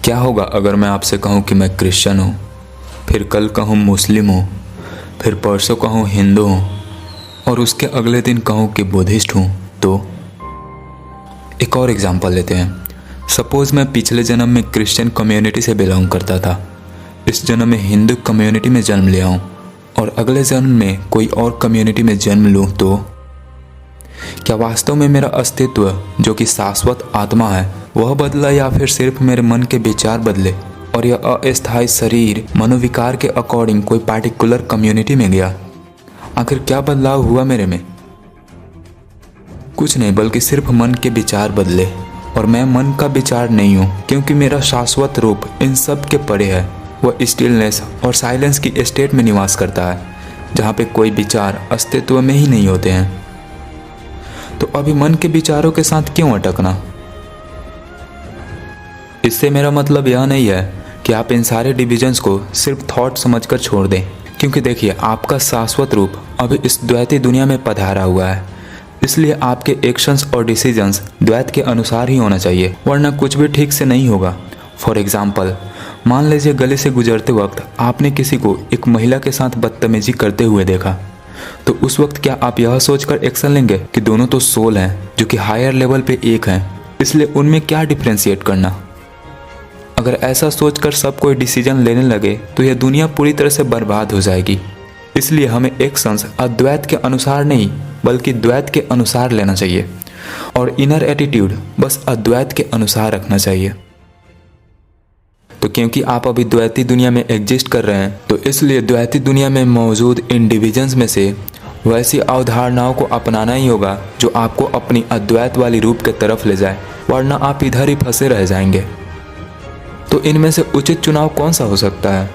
क्या होगा अगर मैं आपसे कहूँ कि मैं क्रिश्चियन हूँ, फिर कल कहूँ मुस्लिम हूँ, फिर परसों कहूँ हिंदू हूँ और उसके अगले दिन कहूँ कि बुद्धिस्ट हूँ। तो एक और एग्जांपल लेते हैं। सपोज़ मैं पिछले जन्म में क्रिश्चियन कम्युनिटी से बिलोंग करता था, इस जन्म में हिंदू कम्युनिटी में जन्म लिया हूँ और अगले जन्म में कोई और कम्युनिटी में जन्म लूँ तो क्या वास्तव में मेरा अस्तित्व जो कि शाश्वत आत्मा है वह बदला या फिर सिर्फ मेरे मन के विचार बदले और यह अस्थायी शरीर मनोविकार के अकॉर्डिंग कोई पार्टिकुलर कम्युनिटी में गया? आखिर क्या बदलाव हुआ मेरे में? कुछ नहीं, बल्कि सिर्फ मन के विचार बदले। और मैं मन का विचार नहीं हूँ, क्योंकि मेरा शाश्वत रूप इन सब के परे है। वह स्टिलनेस और साइलेंस की स्टेट में निवास करता है, जहाँ पे कोई विचार अस्तित्व में ही नहीं होते हैं। तो अभी मन के विचारों के साथ क्यों अटकना? इससे मेरा मतलब यह नहीं है कि आप इन सारे डिविजन्स को सिर्फ थॉट समझकर छोड़ दें, क्योंकि देखिए आपका शाश्वत रूप अभी इस द्वैती दुनिया में पधारा हुआ है। इसलिए आपके एक्शंस और डिसीजंस द्वैत के अनुसार ही होना चाहिए, वरना कुछ भी ठीक से नहीं होगा। फॉर एग्जाम्पल, मान लीजिए गली से गुजरते वक्त आपने किसी को एक महिला के साथ बदतमीजी करते हुए देखा, तो उस वक्त क्या आप यह सोचकर एक्शन लेंगे कि दोनों तो सोल हैं जो कि हायर लेवल पे एक हैं, इसलिए उनमें क्या डिफ्रेंशिएट करना? अगर ऐसा सोचकर सब कोई डिसीजन लेने लगे तो यह दुनिया पूरी तरह से बर्बाद हो जाएगी। इसलिए हमें एक्शंस अद्वैत के अनुसार नहीं बल्कि द्वैत के अनुसार लेना चाहिए और इनर एटीट्यूड बस अद्वैत के अनुसार रखना चाहिए। तो क्योंकि आप अभी द्वैती दुनिया में एग्जिस्ट कर रहे हैं, तो इसलिए द्वैती दुनिया में मौजूद इन डिविजन्स में से वैसी अवधारणाओं को अपनाना ही होगा जो आपको अपनी अद्वैत वाली रूप के तरफ ले जाए, वरना आप इधर ही फंसे रह जाएंगे। तो इनमें से उचित चुनाव कौन सा हो सकता है?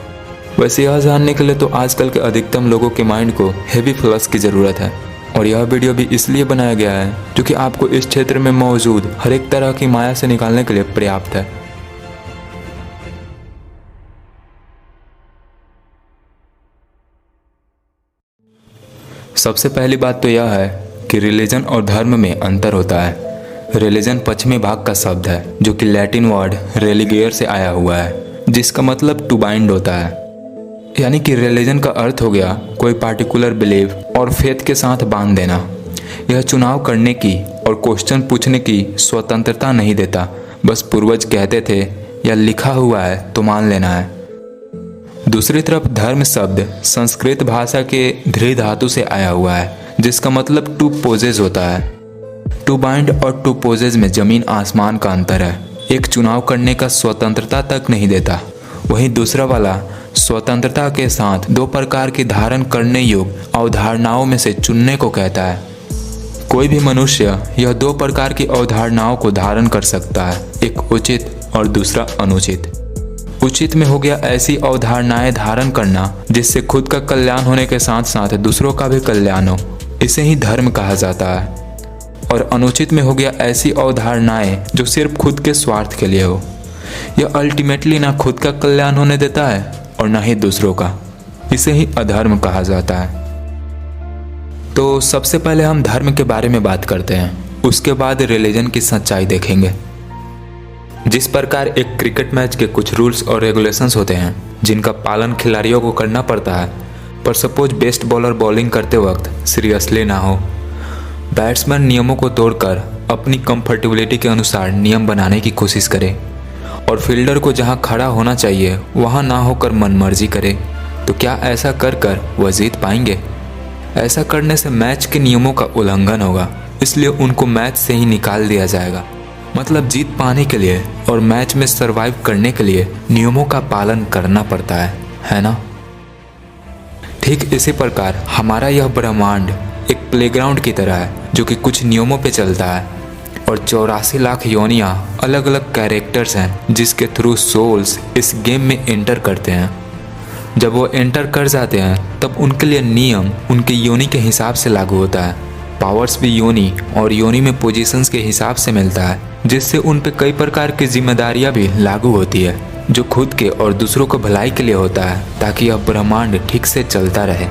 वैसे यह जानने के लिए तो आजकल के अधिकतम लोगों के माइंड को हेवी फ्लक्स की ज़रूरत है, और यह वीडियो भी इसलिए बनाया गया है जो कि आपको इस क्षेत्र में मौजूद हर एक तरह की माया से निकालने के लिए पर्याप्त है। सबसे पहली बात तो यह है कि रिलीजन और धर्म में अंतर होता है। रिलीजन पश्चिमी भाग का शब्द है जो कि लैटिन वर्ड रेलिगियर से आया हुआ है, जिसका मतलब टू बाइंड होता है। यानी कि रिलीजन का अर्थ हो गया कोई पार्टिकुलर बिलीव और फेथ के साथ बांध देना। यह चुनाव करने की और क्वेश्चन पूछने की स्वतंत्रता नहीं देता, बस पूर्वज कहते थे या लिखा हुआ है तो मान लेना है। दूसरी तरफ धर्म शब्द संस्कृत भाषा के धृ धातु से आया हुआ है, जिसका मतलब टू पोजेज होता है। टू बाइंड और टू पोजेज में जमीन आसमान का अंतर है। एक चुनाव करने का स्वतंत्रता तक नहीं देता, वहीं दूसरा वाला स्वतंत्रता के साथ दो प्रकार की धारण करने योग्य अवधारणाओं में से चुनने को कहता है। कोई भी मनुष्य यह दो प्रकार की अवधारणाओं को धारण कर सकता है, एक उचित और दूसरा अनुचित। उचित में हो गया ऐसी अवधारणाएं धारण करना जिससे खुद का कल्याण होने के साथ साथ दूसरों का भी कल्याण हो, इसे ही धर्म कहा जाता है। और अनुचित में हो गया ऐसी अवधारणाएं जो सिर्फ खुद के स्वार्थ के लिए हो। यह अल्टीमेटली ना खुद का कल्याण होने देता है और ना ही दूसरों का, इसे ही अधर्म कहा जाता है। तो सबसे पहले हम धर्म के बारे में बात करते हैं, उसके बाद रिलीजन की सच्चाई देखेंगे। जिस प्रकार एक क्रिकेट मैच के कुछ रूल्स और रेगुलेशंस होते हैं जिनका पालन खिलाड़ियों को करना पड़ता है, पर सपोज बेस्ट बॉलर बॉलिंग करते वक्त सीरियसली ना हो, बैट्समैन नियमों को तोड़कर अपनी कंफर्टेबिलिटी के अनुसार नियम बनाने की कोशिश करे और फील्डर को जहां खड़ा होना चाहिए वहां ना होकर मनमर्जी करे, तो क्या ऐसा कर कर वह जीत पाएंगे? ऐसा करने से मैच के नियमों का उल्लंघन होगा, इसलिए उनको मैच से ही निकाल दिया जाएगा। मतलब जीत पाने के लिए और मैच में सरवाइव करने के लिए नियमों का पालन करना पड़ता है ना? ठीक इसी प्रकार हमारा यह ब्रह्मांड एक प्लेग्राउंड की तरह है जो कि कुछ नियमों पे चलता है और 84 लाख योनियाँ अलग अलग कैरेक्टर्स हैं जिसके थ्रू सोल्स इस गेम में एंटर करते हैं। जब वो एंटर कर जाते हैं तब उनके लिए नियम उनके योनि के हिसाब से लागू होता है। पावर्स भी योनि और योनि में पोजीशंस के हिसाब से मिलता है, जिससे उन पे कई प्रकार की जिम्मेदारियां भी लागू होती है जो खुद के और दूसरों को भलाई के लिए होता है, ताकि यह ब्रह्मांड ठीक से चलता रहे।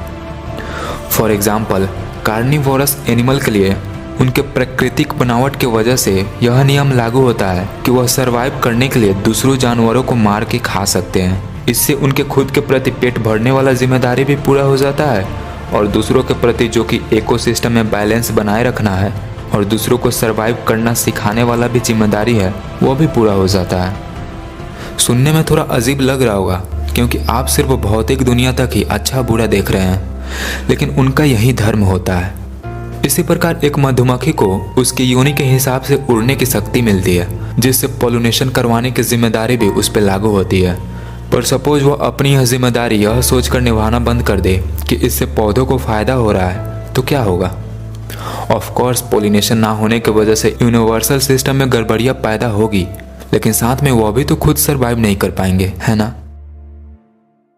फॉर एग्जाम्पल, कार्निवोरस एनिमल के लिए उनके प्राकृतिक बनावट की वजह से यह नियम लागू होता है कि वह सरवाइव करने के लिए दूसरों जानवरों को मार के खा सकते हैं। इससे उनके खुद के प्रति पेट भरने वाला जिम्मेदारी भी पूरा हो जाता है और दूसरों के प्रति जो कि इकोसिस्टम में बैलेंस बनाए रखना है और दूसरों को सरवाइव करना सिखाने वाला भी जिम्मेदारी है, वो भी पूरा हो जाता है। सुनने में थोड़ा अजीब लग रहा होगा क्योंकि आप सिर्फ भौतिक दुनिया तक ही अच्छा बुरा देख रहे हैं, लेकिन उनका यही धर्म होता है। इसी प्रकार एक मधुमक्खी को उसकी योनि के हिसाब से उड़ने की शक्ति मिलती है, जिससे पोलिनेशन करवाने की जिम्मेदारी भी उस पर लागू होती है। पर सपोज वो अपनी यह जिम्मेदारी यह सोचकर निभाना बंद कर दे कि इससे पौधों को फायदा हो रहा है, तो क्या होगा? ऑफ कोर्स पोलिनेशन ना होने की वजह से यूनिवर्सल सिस्टम में गड़बड़ियां पैदा होगी, लेकिन साथ में वो भी तो खुद सरवाइव नहीं कर पाएंगे, है ना?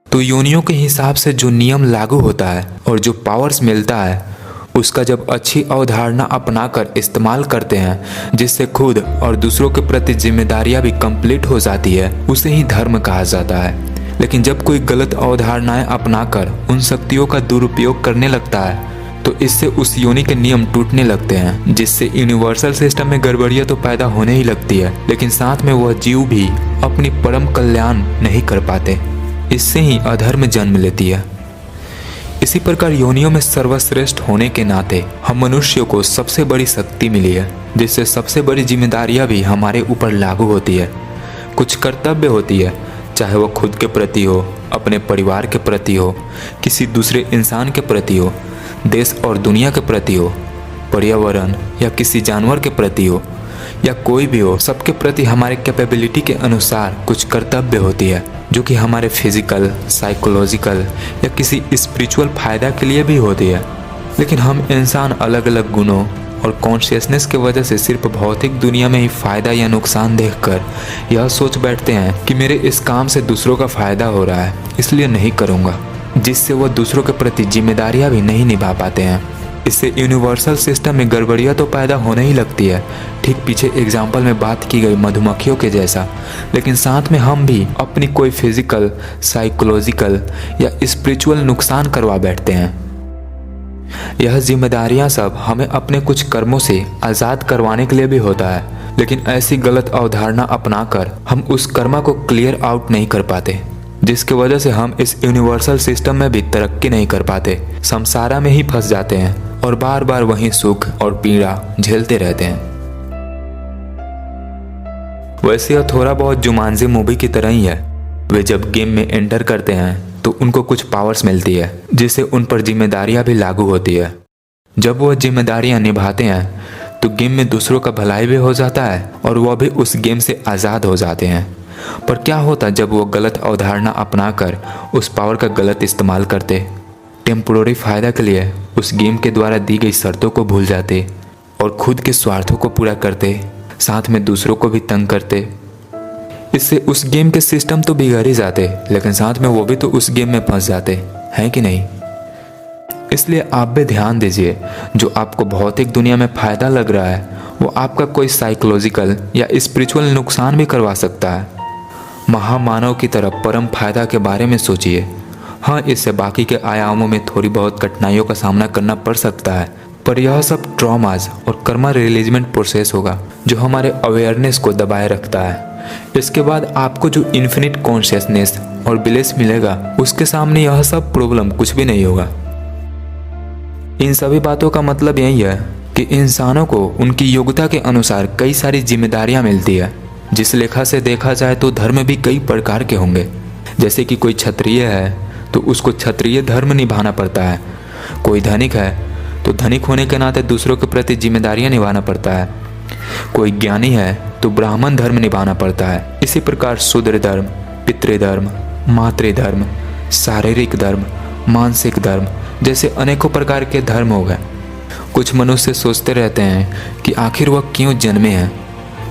तो योनियों के हिसाब से जो नियम लागू होता है और जो पावर्स मिलता है, उसका जब अच्छी अवधारणा अपनाकर इस्तेमाल करते हैं, जिससे खुद और दूसरों के प्रति जिम्मेदारियां भी कंप्लीट हो जाती है, उसे ही धर्म कहा जाता है। लेकिन जब कोई गलत अवधारणाएं अपनाकर उन शक्तियों का दुरुपयोग करने लगता है, तो इससे उस योनि के नियम टूटने लगते हैं, जिससे यूनिवर्सल सिस्टम में गड़बड़ियां तो पैदा होने ही लगती है, लेकिन साथ में वह जीव भी अपनी परम कल्याण नहीं कर पाते। इससे ही अधर्म जन्म लेती है। इसी प्रकार योनियों में सर्वश्रेष्ठ होने के नाते हम मनुष्यों को सबसे बड़ी शक्ति मिली है, जिससे सबसे बड़ी जिम्मेदारियां भी हमारे ऊपर लागू होती है। कुछ कर्तव्य होती है, चाहे वो खुद के प्रति हो, अपने परिवार के प्रति हो, किसी दूसरे इंसान के प्रति हो, देश और दुनिया के प्रति हो, पर्यावरण या किसी जानवर के प्रति हो, या कोई भी हो, सबके प्रति हमारे कैपेबिलिटी के अनुसार कुछ कर्तव्य होती है, जो कि हमारे फिजिकल, साइकोलॉजिकल या किसी स्पिरिचुअल फायदा के लिए भी होती है। लेकिन हम इंसान अलग अलग गुणों और कॉन्शियसनेस की वजह से सिर्फ भौतिक दुनिया में ही फायदा या नुकसान देखकर यह सोच बैठते हैं कि मेरे इस काम से दूसरों का फायदा हो रहा है, इसलिए नहीं करूँगा, जिससे वह दूसरों के प्रति जिम्मेदारियाँ भी नहीं निभा पाते हैं। इससे यूनिवर्सल सिस्टम में गड़बड़ियाँ तो पैदा होने ही लगती है, ठीक पीछे एग्जाम्पल में बात की गई मधुमक्खियों के जैसा। लेकिन साथ में हम भी अपनी कोई फिजिकल, साइकोलॉजिकल या स्पिरिचुअल नुकसान करवा बैठते हैं। यह जिम्मेदारियां सब हमें अपने कुछ कर्मों से आज़ाद करवाने के लिए भी होता है, लेकिन ऐसी गलत अवधारणा अपनाकर हम उस कर्मा को क्लियर आउट नहीं कर पाते, जिसकी वजह से हम इस यूनिवर्सल सिस्टम में भी तरक्की नहीं कर पाते, संसारा में ही फंस जाते हैं और बार बार वहीं सुख और पीड़ा झेलते रहते हैं। वैसे यह थोड़ा बहुत जुमानजी मूवी की तरह ही है। वे जब गेम में एंटर करते हैं तो उनको कुछ पावर्स मिलती है, जिससे उन पर जिम्मेदारियां भी लागू होती है। जब वह जिम्मेदारियां निभाते हैं तो गेम में दूसरों का भलाई भी हो जाता है और वह भी उस गेम से आज़ाद हो जाते हैं। पर क्या होता जब वो गलत अवधारणा अपनाकर उस पावर का गलत इस्तेमाल करते, टेम्पोररी फायदा के लिए उस गेम के द्वारा दी गई शर्तों को भूल जाते और खुद के स्वार्थों को पूरा करते, साथ में दूसरों को भी तंग करते। इससे उस गेम के सिस्टम तो बिगड़ ही जाते, लेकिन साथ में वो भी तो उस गेम में फंस जाते हैं कि नहीं। इसलिए आप भी ध्यान दीजिए, जो आपको भौतिक दुनिया में फायदा लग रहा है वो आपका कोई साइकोलॉजिकल या स्पिरिचुअल नुकसान भी करवा सकता है। महामानव की तरफ परम फायदा के बारे में सोचिए। हाँ, इससे बाकी के आयामों में थोड़ी बहुत कठिनाइयों का सामना करना पड़ सकता है, पर यह सब ट्रॉमाज और कर्मा रिलीजमेंट प्रोसेस होगा जो हमारे अवेयरनेस को दबाए रखता है। इसके बाद आपको जो इन्फिनिट कॉन्शियसनेस और ब्लिस मिलेगा, उसके सामने यह सब प्रॉब्लम कुछ भी नहीं होगा। इन सभी बातों का मतलब यही है कि इंसानों को उनकी योग्यता के अनुसार कई सारी जिम्मेदारियां मिलती है। जिस लेखा से देखा जाए तो धर्म भी कई प्रकार के होंगे। जैसे कि कोई क्षत्रिय है तो उसको क्षत्रिय धर्म निभाना पड़ता है, कोई धनिक है तो धनिक होने के नाते दूसरों के प्रति जिम्मेदारियां निभाना पड़ता है, कोई ज्ञानी है तो ब्राह्मण धर्म निभाना पड़ता है। इसी प्रकार शूद्र धर्म, पितृधर्म, मातृधर्म, शारीरिक धर्म, मानसिक धर्म जैसे अनेकों प्रकार के धर्म हो गए। कुछ मनुष्य सोचते रहते हैं कि आखिर वह क्यों जन्मे हैं,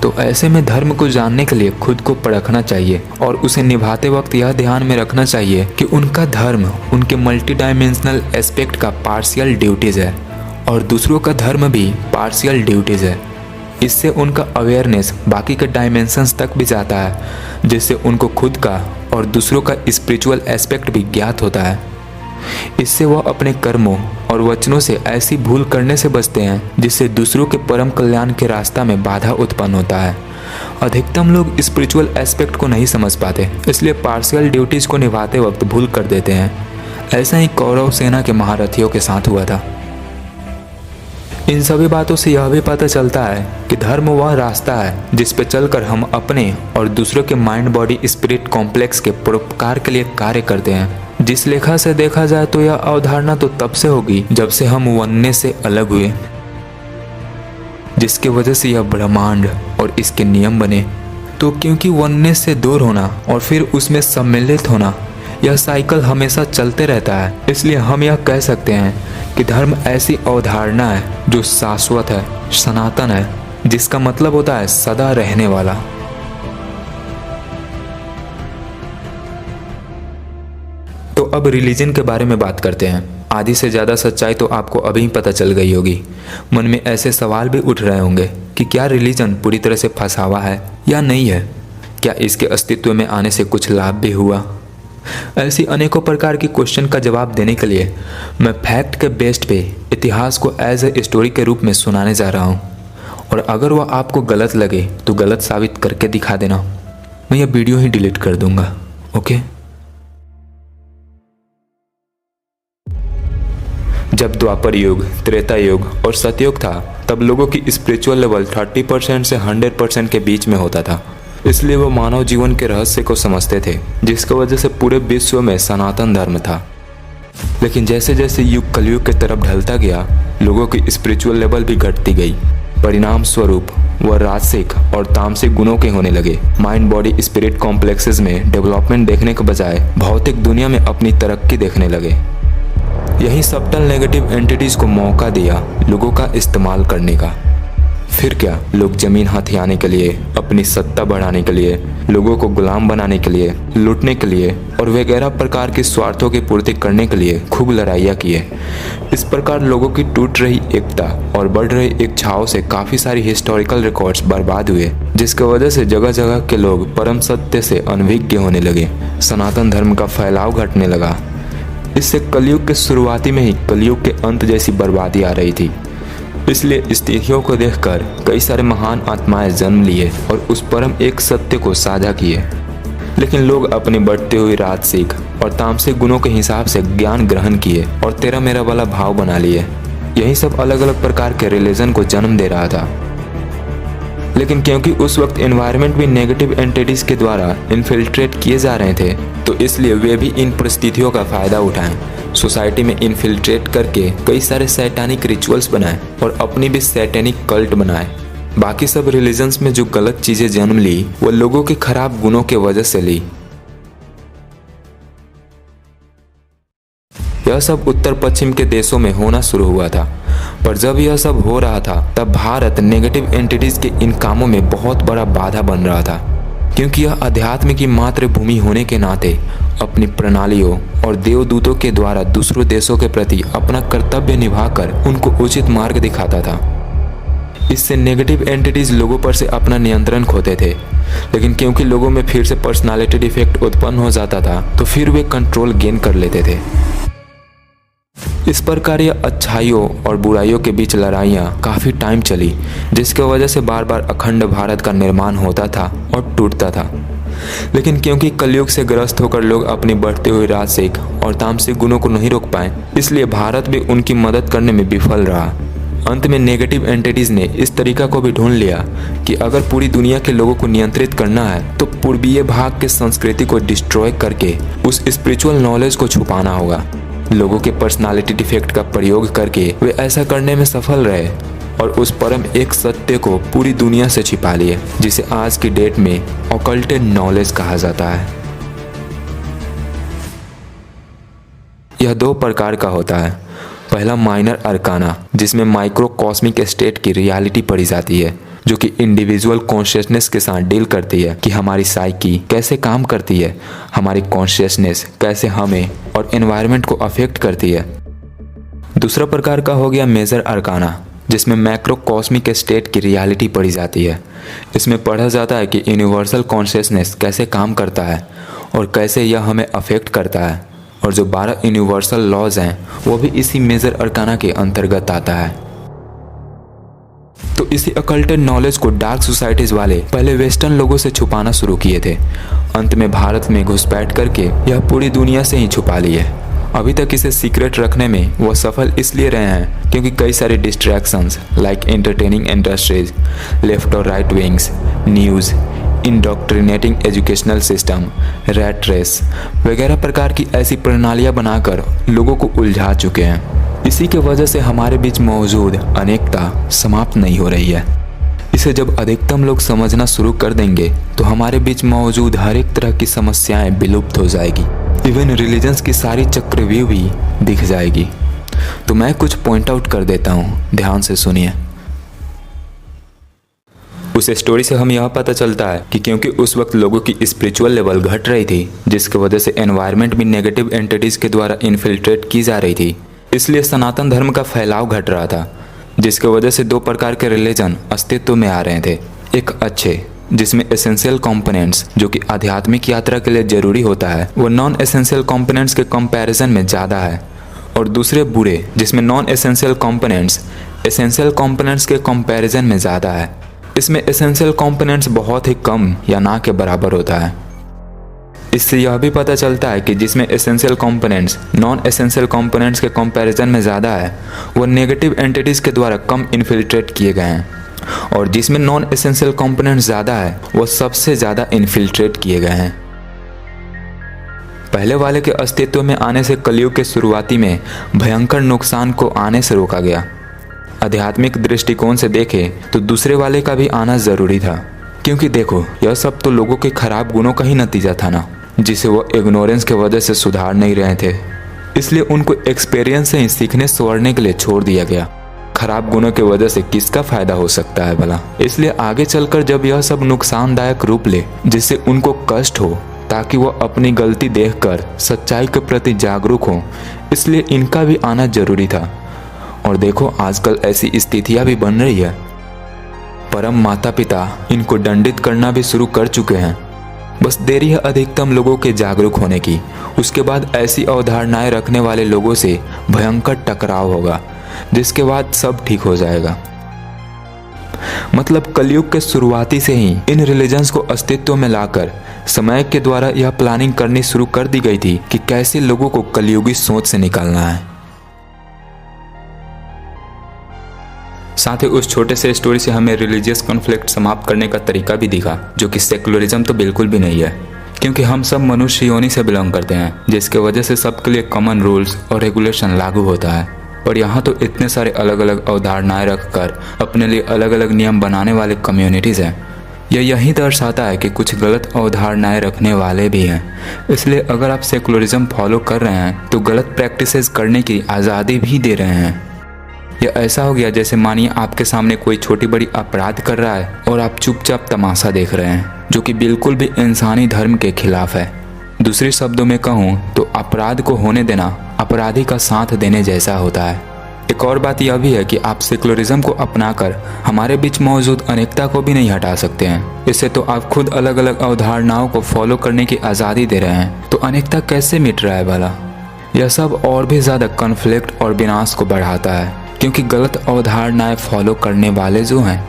तो ऐसे में धर्म को जानने के लिए खुद को परखना चाहिए और उसे निभाते वक्त यह ध्यान में रखना चाहिए कि उनका धर्म उनके मल्टी डायमेंशनल एस्पेक्ट का पार्शियल ड्यूटीज है और दूसरों का धर्म भी पार्शियल ड्यूटीज है। इससे उनका अवेयरनेस बाकी के डायमेंशंस तक भी जाता है, जिससे उनको खुद का और दूसरों का स्पिरिचुअल एस्पेक्ट भी ज्ञात होता है। इससे वह अपने कर्मों और वचनों से ऐसी भूल करने से बचते हैं जिससे दूसरों के परम कल्याण के रास्ता में बाधा उत्पन्न होता है। अधिकतम लोग स्पिरिचुअल एस्पेक्ट को नहीं समझ पाते, इसलिए पार्शियल ड्यूटीज को निभाते वक्त भूल कर देते हैं। ऐसा ही कौरव सेना के महारथियों के साथ हुआ था। इन सभी बातों से यह भी पता चलता है कि धर्म वह रास्ता है जिस पर चलकर हम अपने और दूसरों के माइंड बॉडी स्पिरिट कॉम्प्लेक्स के परोपकार के लिए कार्य करते हैं। जिस लेखा से देखा जाए तो यह अवधारणा तो तब से होगी जब से हम वननेस से अलग हुए, जिसके वजह से यह ब्रह्मांड और इसके नियम बने। तो क्योंकि वननेस से दूर होना और फिर उसमें सम्मिलित होना, यह साइकिल हमेशा चलते रहता है, इसलिए हम यह कह सकते हैं कि धर्म ऐसी अवधारणा है जो शाश्वत है, सनातन है, जिसका मतलब होता है सदा रहने वाला। तो अब रिलीजन के बारे में बात करते हैं। आधी से ज़्यादा सच्चाई तो आपको अभी पता चल गई होगी। मन में ऐसे सवाल भी उठ रहे होंगे कि क्या रिलीजन पूरी तरह से फंसावा है या नहीं है, क्या इसके अस्तित्व में आने से कुछ लाभ भी हुआ। ऐसी अनेकों प्रकार की क्वेश्चन का जवाब देने के लिए मैं फैक्ट के बेस्ड पे इतिहास को एज ए स्टोरी के रूप में सुनाने जा रहा हूँ, और अगर वह आपको गलत लगे तो गलत साबित करके दिखा देना। मैं यह वीडियो ही डिलीट कर दूंगा। ओके। जब द्वापर युग, त्रेता युग और सतयुग था, तब लोगों की स्पिरिचुअल लेवल 30% से 100% के बीच में होता था। इसलिए वो मानव जीवन के रहस्य को समझते थे, जिसकी वजह से पूरे विश्व में सनातन धर्म था। लेकिन जैसे जैसे युग कलयुग की तरफ ढलता गया, लोगों की स्पिरिचुअल लेवल भी घटती गई। परिणाम स्वरूप वह राजसिक और तामसिक गुणों के होने लगे। माइंड बॉडी स्पिरिट कॉम्प्लेक्सेस में डेवलपमेंट देखने के बजाय भौतिक दुनिया में अपनी तरक्की देखने लगे। यही सबटल नेगेटिव एंटिटीज को मौका दिया लोगों का इस्तेमाल करने का। फिर क्या, लोग जमीन हथियाने के लिए, अपनी सत्ता बढ़ाने के लिए, लोगों को गुलाम बनाने के लिए, लूटने के लिए और वगैरह प्रकार के स्वार्थों की पूर्ति करने के लिए खूब लड़ाइयाँ किए। इस प्रकार लोगों की टूट रही एकता और बढ़ रही इच्छाओं से काफ़ी सारी हिस्टोरिकल रिकॉर्ड्स बर्बाद हुए, जिसकी वजह से जगह जगह के लोग परम सत्य से अनभिज्ञ होने लगे। सनातन धर्म का फैलाव घटने लगा। इससे कलयुग के शुरुआती में ही कलयुग के अंत जैसी बर्बादी आ रही थी। इसलिए स्थितियों को देखकर कई सारे महान आत्माएं जन्म लिए और उस परम एक सत्य को साझा किए। लेकिन लोग अपनी बढ़ती हुई राजसिक और तामसिक गुणों के हिसाब से ज्ञान ग्रहण किए और तेरा मेरा वाला भाव बना लिए। यही सब अलग अलग प्रकार के रिलीजन को जन्म दे रहा था। लेकिन क्योंकि उस वक्त एनवायरनमेंट भी नेगेटिव एंटिटीज के द्वारा इन्फिल्ट्रेट किए जा रहे थे, तो इसलिए वे भी इन परिस्थितियों का फायदा उठाएं। सोसाइटी में इन्फिल्ट्रेट करके कई सारे सैटानिक रिचुअल्स बनाए और अपनी भी सैटानिक कल्ट बनाए। बाकी सब रिलीजन्स में जो गलत चीजें जन्म ली, वो लोगों के खराब गुणों के वजह से ली। यह सब उत्तर पश्चिम के देशों में होना शुरू हुआ था। पर जब यह सब हो रहा था, तब भारत नेगेटिव एंटिटीज के इन कामों में बहुत बड़ा बाधा बन रहा था, क्योंकि यह अध्यात्म की मातृभूमि होने के नाते अपनी प्रणालियों और देवदूतों के द्वारा दूसरों देशों के प्रति अपना कर्तव्य निभाकर उनको उचित मार्ग दिखाता था। इससे नेगेटिव एंटिटीज लोगों पर से अपना नियंत्रण खोते थे। लेकिन क्योंकि लोगों में फिर से पर्सनालिटी डिफेक्ट उत्पन्न हो जाता था, तो फिर वे कंट्रोल गेन कर लेते थे। इस प्रकार यह अच्छाइयों और बुराइयों के बीच लड़ाइयाँ काफ़ी टाइम चली, जिसकी वजह से बार बार अखंड भारत का निर्माण होता था और टूटता था। लेकिन क्योंकि कलयुग से ग्रस्त होकर लोग अपनी बढ़ती हुई राजसिक और तामसिक गुणों को नहीं रोक पाए, इसलिए भारत भी उनकी मदद करने में विफल रहा। अंत में नेगेटिव एंटिटीज ने इस तरीका को भी ढूंढ लिया कि अगर पूरी दुनिया के लोगों को नियंत्रित करना है, तो पूर्वीय भाग के संस्कृति को डिस्ट्रॉय करके उस स्पिरिचुअल नॉलेज को छुपाना होगा। लोगों के पर्सनालिटी डिफेक्ट का प्रयोग करके वे ऐसा करने में सफल रहे और उस परम एक सत्य को पूरी दुनिया से छिपा लिए, जिसे आज की डेट में ऑकल्टेड नॉलेज कहा जाता है। यह दो प्रकार का होता है। पहला माइनर अरकाना, जिसमें माइक्रो कॉस्मिक स्टेट की रियलिटी पढ़ी जाती है, जो कि इंडिविजुअल कॉन्शियसनेस के साथ डील करती है कि हमारी साइकी कैसे काम करती है, हमारी कॉन्शियसनेस कैसे हमें और एनवायरनमेंट को अफेक्ट करती है। दूसरा प्रकार का हो गया मेजर अरकाना, जिसमें मैक्रो कॉस्मिक स्टेट की रियलिटी पढ़ी जाती है। इसमें पढ़ा जाता है कि यूनिवर्सल कॉन्शियसनेस कैसे काम करता है और कैसे यह हमें अफेक्ट करता है। और जो 12 यूनिवर्सल लॉज हैं वो भी इसी मेजर अरकाना के अंतर्गत आता है। तो इसी अकल्टेड नॉलेज को डार्क सोसाइटीज वाले पहले वेस्टर्न लोगों से छुपाना शुरू किए थे। अंत में भारत में घुसपैठ करके यह पूरी दुनिया से ही छुपा लिए। अभी तक इसे सीक्रेट रखने में वो सफल इसलिए रहे हैं क्योंकि कई सारे distractions like entertaining industries, left और right wings, news, indoctrinating educational system, rat race वगैरह प्रकार की ऐसी प्रणालियां बनाकर लोगों को उलझा चुके हैं। इसी के वजह से हमारे बीच मौजूद अनेकता समाप्त नहीं हो रही है। इसे जब अधिकतम लोग समझना शुरू कर देंगे तो हमारे बीच मौजूद हर एक तरह की समस्याएं विलुप्त हो जाएगी। इवन रिलीजन्स की सारी चक्रव्यूह भी दिख जाएगी। तो मैं कुछ पॉइंट आउट कर देता हूँ, ध्यान से सुनिए। उस स्टोरी से हमें यह पता चलता है कि क्योंकि उस वक्त लोगों की स्पिरिचुअल लेवल घट रही थी, जिसकी वजह से एनवायरनमेंट भी नेगेटिव एंटिटीज के द्वारा इन्फिल्ट्रेट की जा रही थी, इसलिए सनातन धर्म का फैलाव घट रहा था, जिसकी वजह से 2 प्रकार के रिलीजन अस्तित्व में आ रहे थे। एक अच्छे जिसमें एसेंशियल कंपोनेंट्स जो कि आध्यात्मिक यात्रा के लिए जरूरी होता है वो नॉन एसेंशियल कंपोनेंट्स के कंपैरिजन में ज़्यादा है, और दूसरे बुरे जिसमें non essential components essential components के कंपैरिजन में ज़्यादा है। इसमें एसेंशियल कंपोनेंट्स बहुत ही कम या ना के बराबर होता है। इससे यह भी पता चलता है कि जिसमें essential components non essential components के कंपैरिजन में ज़्यादा है वो नेगेटिव एंटिटीज़ के द्वारा कम इन्फिल्ट्रेट किए गए हैं, और जिसमें नॉन एसेंशियल कंपोनेंट्स ज़्यादा है वो सबसे ज़्यादा इन्फिल्ट्रेट किए गए हैं। पहले वाले के अस्तित्व में आने से कलयुग के शुरुआती में भयंकर नुकसान को आने से रोका गया। आध्यात्मिक दृष्टिकोण से देखें तो दूसरे वाले का भी आना ज़रूरी था, क्योंकि देखो यह सब तो लोगों के खराब गुणों का ही नतीजा था ना, जिसे वो इग्नोरेंस के वजह से सुधार नहीं रहे थे। इसलिए उनको एक्सपीरियंस से ही सीखने संवरने के लिए छोड़ दिया गया। खराब गुणों की वजह से किसका फायदा हो सकता है भला। इसलिए आगे चलकर जब यह सब नुकसानदायक रूप ले जिससे उनको कष्ट हो, ताकि वो अपनी गलती देखकर सच्चाई के प्रति जागरूक हो, इसलिए इनका भी आना जरूरी था। और देखो आजकल ऐसी स्थितियां भी बन रही है। परम माता पिता इनको दंडित करना भी शुरू कर चुके हैं। बस देरी है अधिकतम लोगों के जागरूक होने की। उसके बाद ऐसी अवधारणाएं रखने वाले लोगों से भयंकर टकराव होगा, जिसके बाद सब ठीक हो जाएगा। मतलब कलयुग के शुरुआती से ही इन रिलीजन्स को अस्तित्व में लाकर समय के द्वारा यह प्लानिंग करनी शुरू कर दी गई थी कि कैसे लोगों को कलयुगी सोच से निकालना है। साथ ही उस छोटे से स्टोरी से हमें रिलीजियस कॉन्फ्लिक्ट समाप्त करने का तरीका भी दिखा, जो कि सेकुलरिज्म तो बिल्कुल भी नहीं है, क्योंकि हम सब मनुष्य योनि से बिलोंग करते हैं, जिसके वजह से सबके लिए कॉमन रूल्स और रेगुलेशन लागू होता है। पर यहाँ तो इतने सारे अलग अलग अवधारणाएं रखकर अपने लिए अलग अलग नियम बनाने वाले कम्युनिटीज़ हैं। यह यही दर्शाता है कि कुछ गलत अवधारणाएं रखने वाले भी हैं। इसलिए अगर आप सेकुलरिज्म फॉलो कर रहे हैं तो गलत प्रैक्टिसेस करने की आज़ादी भी दे रहे हैं। यह ऐसा हो गया जैसे मानिए आपके सामने कोई छोटी बड़ी अपराध कर रहा है और आप चुपचाप तमाशा देख रहे हैं, जो कि बिल्कुल भी इंसानी धर्म के खिलाफ है। दूसरे शब्दों में कहूँ तो अपराध को होने देना अपराधी का साथ देने जैसा होता है। एक और बात यह भी है कि आप सेकुलरिज्म को अपनाकर हमारे बीच मौजूद अनेकता को भी नहीं हटा सकते हैं। इससे तो आप खुद अलग अलग अवधारणाओं को फॉलो करने की आज़ादी दे रहे हैं, तो अनेकता कैसे मिट रहा है भला। यह सब और भी ज़्यादा कॉन्फ्लिक्ट और विनाश को बढ़ाता है, क्योंकि गलत अवधारणाएं फॉलो करने वाले जो हैं।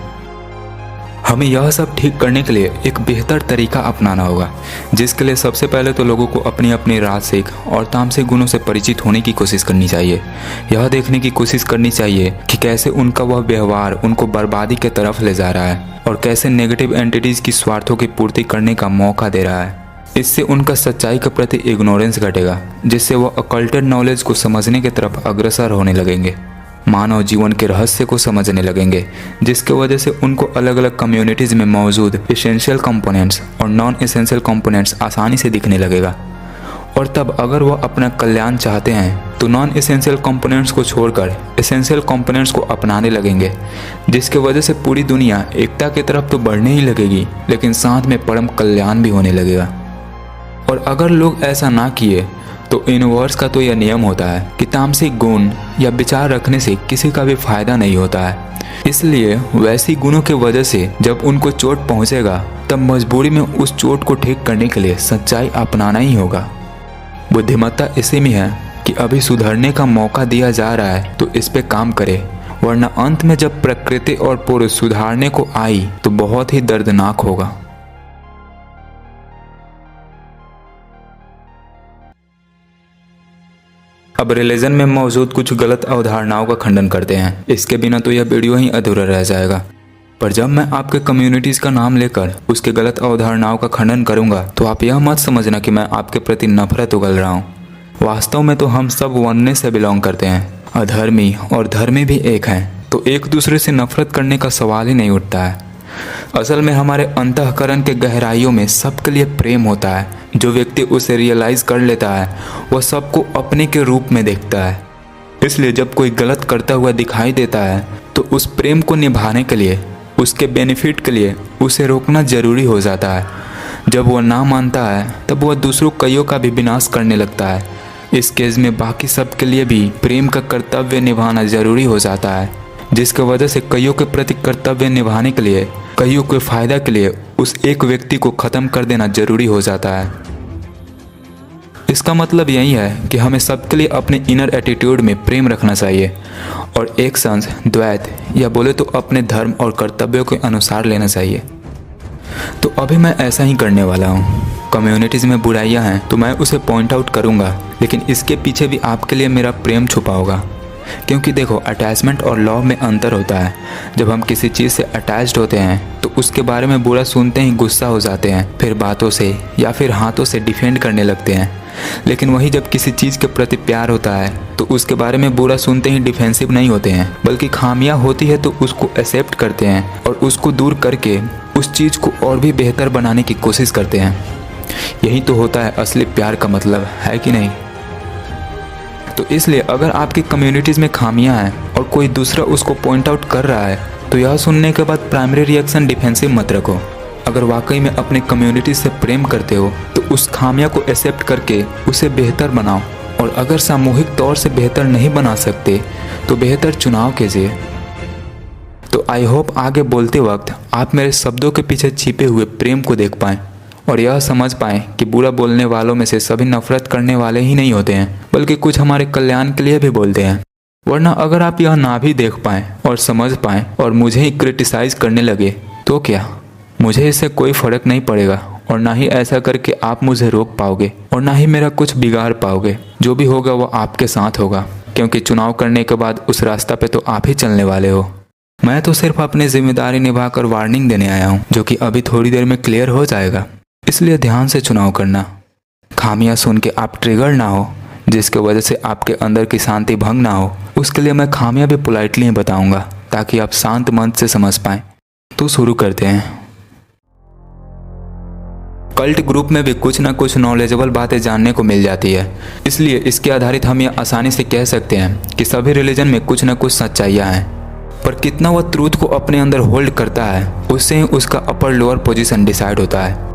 हमें यह सब ठीक करने के लिए एक बेहतर तरीका अपनाना होगा, जिसके लिए सबसे पहले तो लोगों को अपनी अपनी राजसिक और तामसिक गुणों से परिचित होने की कोशिश करनी चाहिए। यह देखने की कोशिश करनी चाहिए कि कैसे उनका वह व्यवहार उनको बर्बादी के तरफ ले जा रहा है और कैसे नेगेटिव एंटिटीज़ की स्वार्थों की पूर्ति करने का मौका दे रहा है। इससे उनका सच्चाई के प्रति इग्नोरेंस घटेगा, जिससे वह अकल्टेड नॉलेज को समझने की तरफ अग्रसर होने लगेंगे, मानव जीवन के रहस्य को समझने लगेंगे, जिसके वजह से उनको अलग अलग कम्युनिटीज़ में मौजूद एसेंशियल कंपोनेंट्स और नॉन एसेंशियल कंपोनेंट्स आसानी से दिखने लगेगा। और तब अगर वह अपना कल्याण चाहते हैं तो नॉन एसेंशियल कंपोनेंट्स को छोड़कर एसेंशियल कंपोनेंट्स को अपनाने लगेंगे, जिसके वजह से पूरी दुनिया एकता की तरफ तो बढ़ने ही लगेगी, लेकिन साथ में परम कल्याण भी होने लगेगा। और अगर लोग ऐसा ना किए तो यूनिवर्स का तो यह नियम होता है कि तामसिक गुण या विचार रखने से किसी का भी फायदा नहीं होता है। इसलिए वैसी गुणों की वजह से जब उनको चोट पहुंचेगा तब मजबूरी में उस चोट को ठीक करने के लिए सच्चाई अपनाना ही होगा। बुद्धिमत्ता इसी में है कि अभी सुधरने का मौका दिया जा रहा है तो इस पे काम करे, वरना अंत में जब प्रकृति और पुरुष सुधारने को आई तो बहुत ही दर्दनाक होगा। अब रिलीजन में मौजूद कुछ गलत अवधारणाओं का खंडन करते हैं। इसके बिना तो यह वीडियो ही अधूरा रह जाएगा। पर जब मैं आपके कम्युनिटीज का नाम लेकर उसके गलत अवधारणाओं का खंडन करूंगा तो आप यह मत समझना कि मैं आपके प्रति नफरत उगल रहा हूँ। वास्तव में तो हम सब वननेस से बिलोंग करते हैं। अधर्मी और धर्मी भी एक हैं, तो एक दूसरे से नफरत करने का सवाल ही नहीं उठता है। असल में हमारे अंतःकरण के गहराइयों में सबके लिए प्रेम होता है। जो व्यक्ति उसे रियलाइज कर लेता है वह सबको अपने के रूप में देखता है। इसलिए जब कोई गलत करता हुआ दिखाई देता है तो उस प्रेम को निभाने के लिए, उसके बेनिफिट के लिए उसे रोकना जरूरी हो जाता है। जब वह ना मानता है तब वह दूसरों कईयों का भी विनाश करने लगता है। इस केस में बाकी सब के लिए भी प्रेम का कर्तव्य निभाना जरूरी हो जाता है, जिसकी वजह से कईयों के प्रति कर्तव्य निभाने के लिए, कईयों के फायदा के लिए उस एक व्यक्ति को खत्म कर देना जरूरी हो जाता है। इसका मतलब यही है कि हमें सबके लिए अपने इनर एटीट्यूड में प्रेम रखना चाहिए और एक संस द्वैत या बोले तो अपने धर्म और कर्तव्यों के अनुसार लेना चाहिए। तो अभी मैं ऐसा ही करने वाला हूँ। कम्युनिटीज़ में बुराइयाँ हैं तो मैं उसे पॉइंट आउट करूँगा, लेकिन इसके पीछे भी आपके लिए मेरा प्रेम छुपा होगा। क्योंकि देखो, अटैचमेंट और लव में अंतर होता है। जब हम किसी चीज़ से अटैच्ड होते हैं तो उसके बारे में बुरा सुनते ही गुस्सा हो जाते हैं, फिर बातों से या फिर हाथों से डिफेंड करने लगते हैं। लेकिन वही जब किसी चीज़ के प्रति प्यार होता है तो उसके बारे में बुरा सुनते ही डिफेंसिव नहीं होते हैं, बल्कि खामियां होती है तो उसको एक्सेप्ट करते हैं और उसको दूर करके उस चीज़ को और भी बेहतर बनाने की कोशिश करते हैं। यही तो होता है असली प्यार का मतलब, है कि नहीं? तो इसलिए अगर आपकी कम्युनिटीज़ में खामियां हैं और कोई दूसरा उसको पॉइंट आउट कर रहा है तो यह सुनने के बाद प्राइमरी रिएक्शन डिफेंसिव मत रखो। अगर वाकई में अपने कम्युनिटी से प्रेम करते हो तो उस खामिया को एक्सेप्ट करके उसे बेहतर बनाओ, और अगर सामूहिक तौर से बेहतर नहीं बना सकते तो बेहतर चुनाव कीजिए। तो आई होप आगे बोलते वक्त आप मेरे शब्दों के पीछे छिपे हुए प्रेम को देख पाएँ और यह समझ पाएँ कि बुरा बोलने वालों में से सभी नफरत करने वाले ही नहीं होते हैं, बल्कि कुछ हमारे कल्याण के लिए भी बोलते हैं। वरना अगर आप यह ना भी देख पाएँ और समझ पाएँ और मुझे ही क्रिटिसाइज करने लगे तो क्या? मुझे इससे कोई फ़र्क नहीं पड़ेगा और ना ही ऐसा करके आप मुझे रोक पाओगे और ना ही मेरा कुछ बिगाड़ पाओगे। जो भी होगा वो आपके साथ होगा, क्योंकि चुनाव करने के बाद उस रास्ता पे तो आप ही चलने वाले हो। मैं तो सिर्फ अपनी जिम्मेदारी निभाकर वार्निंग देने आया हूँ, जो कि अभी थोड़ी देर में क्लियर हो जाएगा। इसलिए ध्यान से चुनाव करना। खामियां सुन के आप ट्रिगर ना हो, जिसके वजह से आपके अंदर की शांति भंग ना हो। उसके लिए मैं खामियां भी पोलाइटली ही बताऊंगा ताकि आप शांत मन से समझ पाएं। तो शुरू करते हैं। कल्ट ग्रुप में भी कुछ ना कुछ नॉलेजेबल बातें जानने को मिल जाती है, इसलिए इसके आधारित हम यह आसानी से कह सकते हैं कि सभी रिलीजन में कुछ ना कुछ सच्चाइयाँ हैं। पर कितना वह ट्रूथ को अपने अंदर होल्ड करता है, उससे ही उसका अपर लोअर पोजीशन डिसाइड होता है।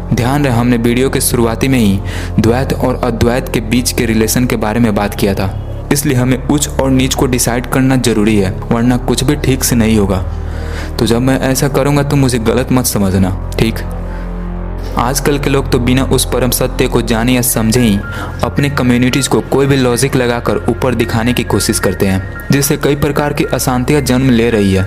ध्यान रहे, हमने वीडियो के शुरुआती में ही द्वैत और अद्वैत के बीच के रिलेशन के बारे में बात किया था। इसलिए हमें उच्च और नीच को डिसाइड करना जरूरी है, वरना कुछ भी ठीक से नहीं होगा। तो जब मैं ऐसा करूँगा तो मुझे गलत मत समझना, ठीक? आजकल के लोग तो बिना उस परम सत्य को जाने या समझे ही अपने कम्युनिटीज़ को कोई भी लॉजिक लगाकर ऊपर दिखाने की कोशिश करते हैं, जिससे कई प्रकार की अशांतियाँ जन्म ले रही है।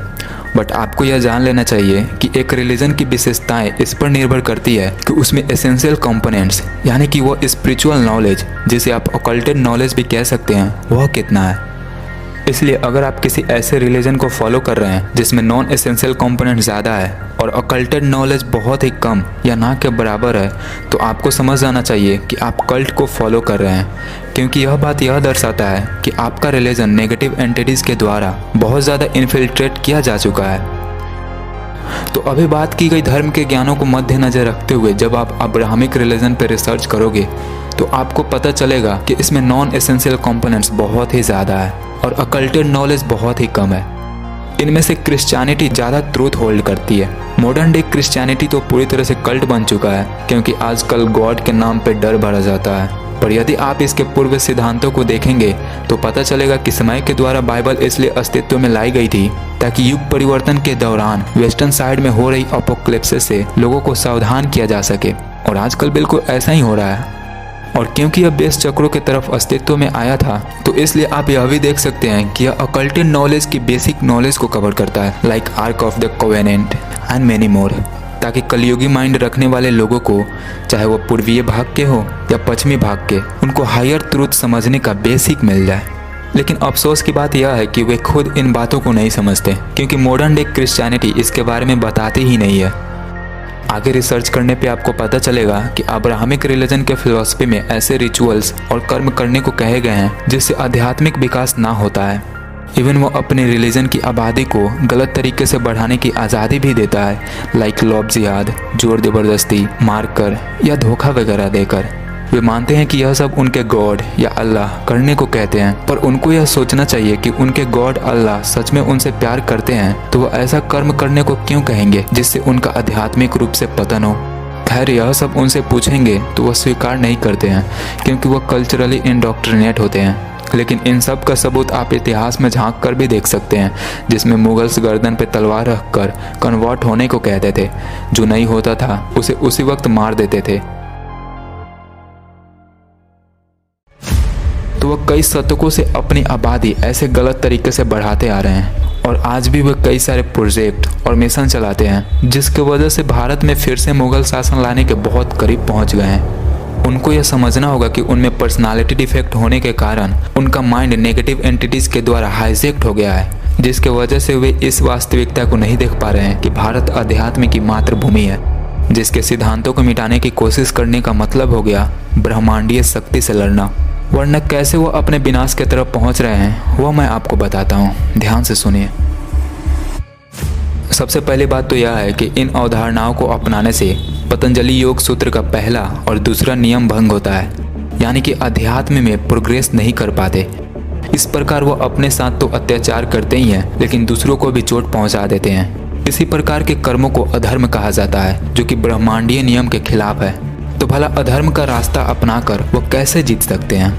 बट आपको यह जान लेना चाहिए कि एक रिलीजन की विशेषताएं इस पर निर्भर करती है कि उसमें एसेंशियल कंपोनेंट्स, यानी कि वो स्पिरिचुअल नॉलेज, जिसे आप ऑकल्टेड नॉलेज भी कह सकते हैं, वह कितना है। इसलिए अगर आप किसी ऐसे रिलीजन को फॉलो कर रहे हैं जिसमें नॉन एसेंशियल कंपोनेंट ज़्यादा है और ऑकल्टेड नॉलेज बहुत ही कम या ना के बराबर है, तो आपको समझ जाना चाहिए कि आप कल्ट को फॉलो कर रहे हैं, क्योंकि यह बात यह दर्शाता है कि आपका रिलीजन नेगेटिव एंटिटीज़ के द्वारा बहुत ज़्यादा इन्फिल्ट्रेट किया जा चुका है। तो अभी बात की गई धर्म के ज्ञानों को मद्देनजर रखते हुए जब आप अब्राहमिक रिलीजन पर रिसर्च करोगे तो आपको पता चलेगा कि इसमें नॉन एसेंशियल कंपोनेंट्स बहुत ही ज़्यादा है और अकल्टेड नॉलेज बहुत ही कम है। इनमें से क्रिश्चियनिटी ज़्यादा ट्रूथ होल्ड करती है। मॉडर्न डे क्रिश्चियनिटी तो पूरी तरह से कल्ट बन चुका है, क्योंकि आजकल गॉड के नाम पे डर भरा जाता है। पर यदि आप इसके पूर्व सिद्धांतों को देखेंगे तो पता चलेगा कि समय के द्वारा बाइबल इसलिए अस्तित्व में लाई गई थी ताकि युग परिवर्तन के दौरान वेस्टर्न साइड में हो रही अपोक्लिप्सिस से लोगों को सावधान किया जा सके, और आजकल बिल्कुल ऐसा ही हो रहा है। और क्योंकि यह बेस चक्रों की तरफ अस्तित्व में आया था, तो इसलिए आप यह भी देख सकते हैं कि यह अकल्टेड नॉलेज की बेसिक नॉलेज को कवर करता है, like arc of the covenant and many more, ताकि कलयुगी माइंड रखने वाले लोगों को, चाहे वो पूर्वीय भाग के हो या पश्चिमी भाग के, उनको हायर ट्रूथ समझने का बेसिक मिल जाए। लेकिन अफसोस की बात यह है कि वे खुद इन बातों को नहीं समझते, क्योंकि मॉडर्न डे क्रिश्चियनिटी इसके बारे में बताती ही नहीं है। आगे रिसर्च करने पे आपको पता चलेगा कि अब्राहमिक रिलीजन के फिलॉसफी में ऐसे रिचुअल्स और कर्म करने को कहे गए हैं जिससे आध्यात्मिक विकास ना होता है। इवन वो अपने रिलीजन की आबादी को गलत तरीके से बढ़ाने की आज़ादी भी देता है, लाइक लॉब जिहाद, जोर ज़बरदस्ती, मारकर या धोखा वगैरह देकर। वे मानते हैं कि यह सब उनके गॉड या अल्लाह करने को कहते हैं, पर उनको यह सोचना चाहिए कि उनके गॉड अल्लाह सच में उनसे प्यार करते हैं तो वह ऐसा कर्म करने को क्यों कहेंगे जिससे उनका आध्यात्मिक रूप से पतन हो। खैर, यह सब उनसे पूछेंगे तो वह स्वीकार नहीं करते हैं, क्योंकि वह कल्चरली इंडोक्ट्रिनेट होते हैं। लेकिन इन सब का सबूत आप इतिहास में झांक कर भी देख सकते हैं, जिसमें मुगल्स गर्दन पे तलवार रखकर कन्वर्ट होने को कहते थे। जो नहीं होता था उसे उसी वक्त मार देते थे। तो वह कई शतकों से अपनी आबादी ऐसे गलत तरीके से बढ़ाते आ रहे हैं, और आज भी वह कई सारे प्रोजेक्ट और मिशन चलाते हैं, जिसकी वजह से भारत में फिर से मुगल शासन लाने के बहुत करीब पहुंच गए हैं। उनको यह समझना होगा कि उनमें पर्सनालिटी डिफेक्ट होने के कारण उनका माइंड नेगेटिव एंटिटीज के द्वारा हाईजेक्ट हो गया है, जिसके वजह से वे इस वास्तविकता को नहीं देख पा रहे हैं कि भारत अध्यात्म की मातृभूमि है, जिसके सिद्धांतों को मिटाने की कोशिश करने का मतलब हो गया ब्रह्मांडीय शक्ति से लड़ना। वरना कैसे वो अपने विनाश की तरफ पहुंच रहे हैं वो मैं आपको बताता हूँ, ध्यान से सुनिए। सबसे पहली बात तो यह है कि इन अवधारणाओं को अपनाने से पतंजलि योग सूत्र का पहला और दूसरा नियम भंग होता है, यानी कि अध्यात्म में प्रोग्रेस नहीं कर पाते। इस प्रकार वो अपने साथ तो अत्याचार करते ही हैं, लेकिन दूसरों को भी चोट पहुंचा देते हैं। इसी प्रकार के कर्मों को अधर्म कहा जाता है, जो कि ब्रह्मांडीय नियम के खिलाफ है। तो भला अधर्म का रास्ता अपनाकर वो कैसे जीत सकते हैं?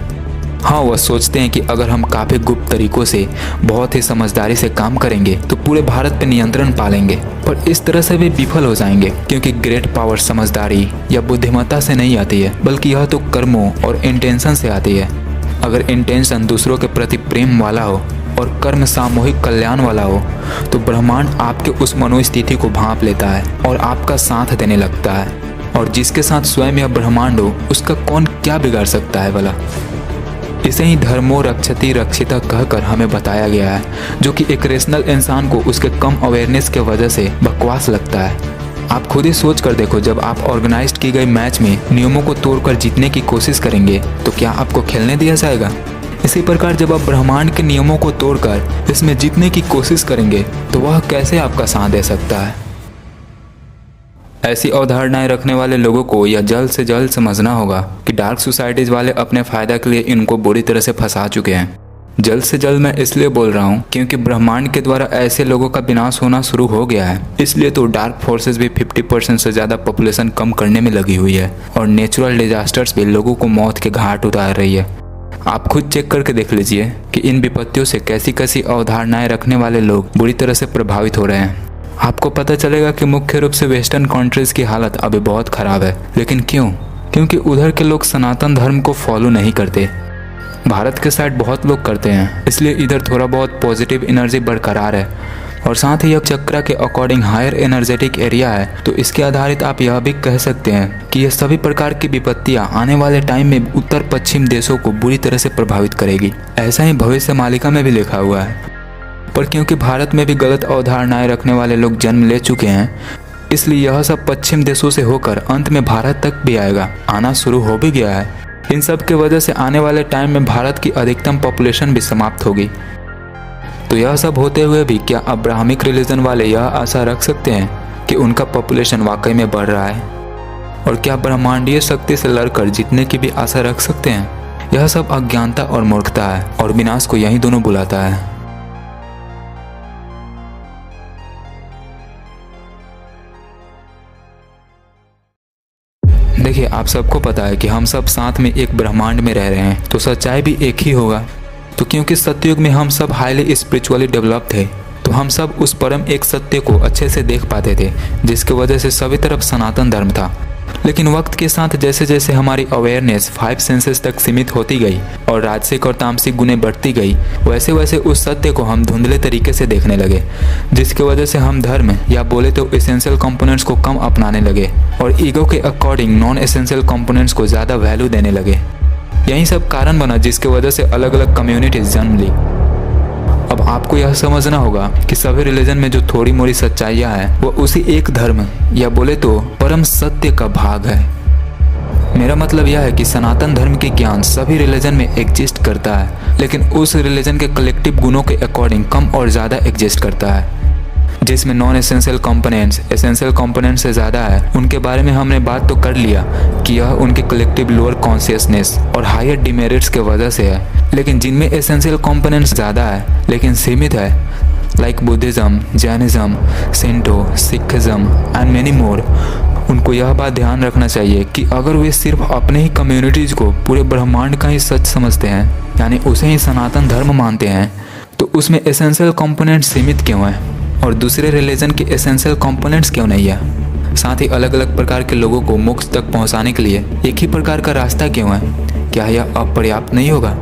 हाँ, वह सोचते हैं कि अगर हम काफ़ी गुप्त तरीकों से बहुत ही समझदारी से काम करेंगे तो पूरे भारत पर नियंत्रण पा लेंगे, पर इस तरह से वे विफल हो जाएंगे, क्योंकि ग्रेट पावर समझदारी या बुद्धिमत्ता से नहीं आती है, बल्कि यह तो कर्मों और इंटेंशन से आती है। अगर इंटेंशन दूसरों के प्रति प्रेम वाला हो और कर्म सामूहिक कल्याण वाला हो, तो ब्रह्मांड आपके उस मनोस्थिति को भांप लेता है और आपका साथ देने लगता है। और जिसके साथ स्वयं यह ब्रह्मांड हो, उसका कौन क्या बिगाड़ सकता है भला? इसे ही धर्मो रक्षति रक्षिता कहकर हमें बताया गया है, जो कि एक रेशनल इंसान को उसके कम अवेयरनेस के वजह से बकवास लगता है। आप खुद ही सोच कर देखो, जब आप ऑर्गेनाइज की गई मैच में नियमों को तोड़कर जीतने की कोशिश करेंगे तो क्या आपको खेलने दिया जाएगा? इसी प्रकार जब आप ब्रह्मांड के नियमों को तोड़कर इसमें जीतने की कोशिश करेंगे तो वह कैसे आपका साथ दे सकता है? ऐसी अवधारणाएं रखने वाले लोगों को यह जल्द से जल्द समझना होगा कि डार्क सोसाइटीज वाले अपने फायदा के लिए इनको बुरी तरह से फंसा चुके हैं। जल्द से जल्द मैं इसलिए बोल रहा हूँ क्योंकि ब्रह्मांड के द्वारा ऐसे लोगों का विनाश होना शुरू हो गया है। इसलिए तो डार्क फोर्सेस भी 50% से ज़्यादा पॉपुलेशन कम करने में लगी हुई है, और नेचुरल डिजास्टर्स भी लोगों को मौत के घाट उतार रही है। आप खुद चेक करके देख लीजिए कि इन विपत्तियों से कैसी कैसी अवधारणाएं रखने वाले लोग बुरी तरह से प्रभावित हो रहे हैं। आपको पता चलेगा कि मुख्य रूप से वेस्टर्न कंट्रीज की हालत अभी बहुत खराब है। लेकिन क्यों? क्योंकि उधर के लोग सनातन धर्म को फॉलो नहीं करते। भारत के साइड बहुत लोग करते हैं, इसलिए इधर थोड़ा बहुत पॉजिटिव एनर्जी बरकरार है, और साथ ही अब चक्रा के अकॉर्डिंग हायर एनर्जेटिक एरिया है। तो इसके आधारित आप यह भी कह सकते हैं कि यह सभी प्रकार की विपत्तियां आने वाले टाइम में उत्तर पश्चिम देशों को बुरी तरह से प्रभावित करेगी। ऐसा ही भविष्य मालिका में भी लिखा हुआ है। पर क्योंकि भारत में भी गलत अवधारणाएं रखने वाले लोग जन्म ले चुके हैं, इसलिए यह सब पश्चिम देशों से होकर अंत में भारत तक भी आएगा, आना शुरू हो भी गया है। इन सब के वजह से आने वाले टाइम में भारत की अधिकतम पॉपुलेशन भी समाप्त होगी। तो यह सब होते हुए भी क्या अब्राहमिक रिलीजन वाले यह आशा रख सकते हैं कि उनका पॉपुलेशन वाकई में बढ़ रहा है? और क्या ब्रह्मांडीय शक्ति से लड़कर जीतने की भी आशा रख सकते हैं? यह सब अज्ञानता और मूर्खता है, और विनाश को यही दोनों बुलाता है। देखिए, आप सबको पता है कि हम सब साथ में एक ब्रह्मांड में रह रहे हैं, तो सच्चाई भी एक ही होगा। तो क्योंकि सत्ययुग में हम सब हाईली स्पिरिचुअली डेवलप थे, तो हम सब उस परम एक सत्य को अच्छे से देख पाते थे, जिसकी वजह से सभी तरफ सनातन धर्म था। लेकिन वक्त के साथ जैसे जैसे हमारी अवेयरनेस 5 सेंसेस तक सीमित होती गई और राजसिक और तामसिक गुणें बढ़ती गई, वैसे वैसे उस सत्य को हम धुंधले तरीके से देखने लगे, जिसकी वजह से हम धर्म या बोले तो एसेंशियल कंपोनेंट्स को कम अपनाने लगे और ईगो के अकॉर्डिंग नॉन एसेंशियल कंपोनेंट्स को ज़्यादा वैल्यू देने लगे। यही सब कारण बना जिसकी वजह से अलग अलग कम्युनिटीज जन्म ली। अब आपको यह समझना होगा कि सभी रिलीजन में जो थोड़ी मोड़ी सच्चाइयाँ हैं वो उसी एक धर्म या बोले तो परम सत्य का भाग है। मेरा मतलब यह है कि सनातन धर्म के ज्ञान सभी रिलीजन में एग्जिस्ट करता है, लेकिन उस रिलीजन के कलेक्टिव गुणों के अकॉर्डिंग कम और ज़्यादा एग्जिस्ट करता है। जिसमें non essential components essential components से ज़्यादा है, उनके बारे में हमने बात तो कर लिया कि यह उनके कलेक्टिव लोअर कॉन्शियसनेस और हायर डिमेरिट्स के वजह से है। लेकिन जिनमें एसेंशियल कंपोनेंट्स ज़्यादा है लेकिन सीमित है, like Buddhism, Jainism, Shinto, Sikhism and many more, उनको यह बात ध्यान रखना चाहिए कि अगर वे सिर्फ अपने ही कम्युनिटीज़ को पूरे ब्रह्मांड का ही सच समझते हैं, यानी उसे ही सनातन धर्म मानते हैं, तो उसमें एसेंशियल कंपोनेंट्स सीमित क्यों हैं और दूसरे रिलीजन के एसेंशियल कंपोनेंट्स क्यों नहीं है? साथ ही अलग अलग प्रकार के लोगों को मोक्ष तक पहुंचाने के लिए एक ही प्रकार का रास्ता क्यों है? क्या यह अपर्याप्त नहीं होगा?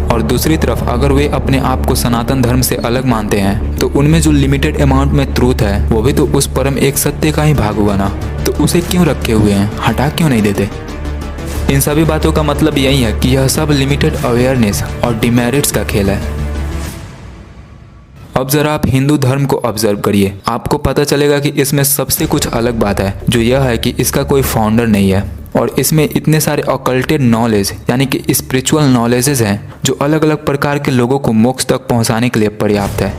और दूसरी तरफ अगर वे अपने आप को सनातन धर्म से अलग मानते हैं तो उनमें जो लिमिटेड अमाउंट में ट्रूथ है वो भी तो उस परम एक सत्य का ही भाग हुआ ना, तो उसे क्यों रखे हुए हैं, हटा क्यों नहीं देते? इन सभी बातों का मतलब यही है कि यह सब लिमिटेड अवेयरनेस और डिमेरिट्स का खेल है। अब जरा आप हिंदू धर्म को ऑब्जर्व करिए, आपको पता चलेगा कि इसमें सबसे कुछ अलग बात है, जो यह है कि इसका कोई फाउंडर नहीं है और इसमें इतने सारे ऑकल्टेड नॉलेज यानी कि स्पिरिचुअल नॉलेजेस हैं जो अलग अलग प्रकार के लोगों को मोक्ष तक पहुंचाने के लिए पर्याप्त है।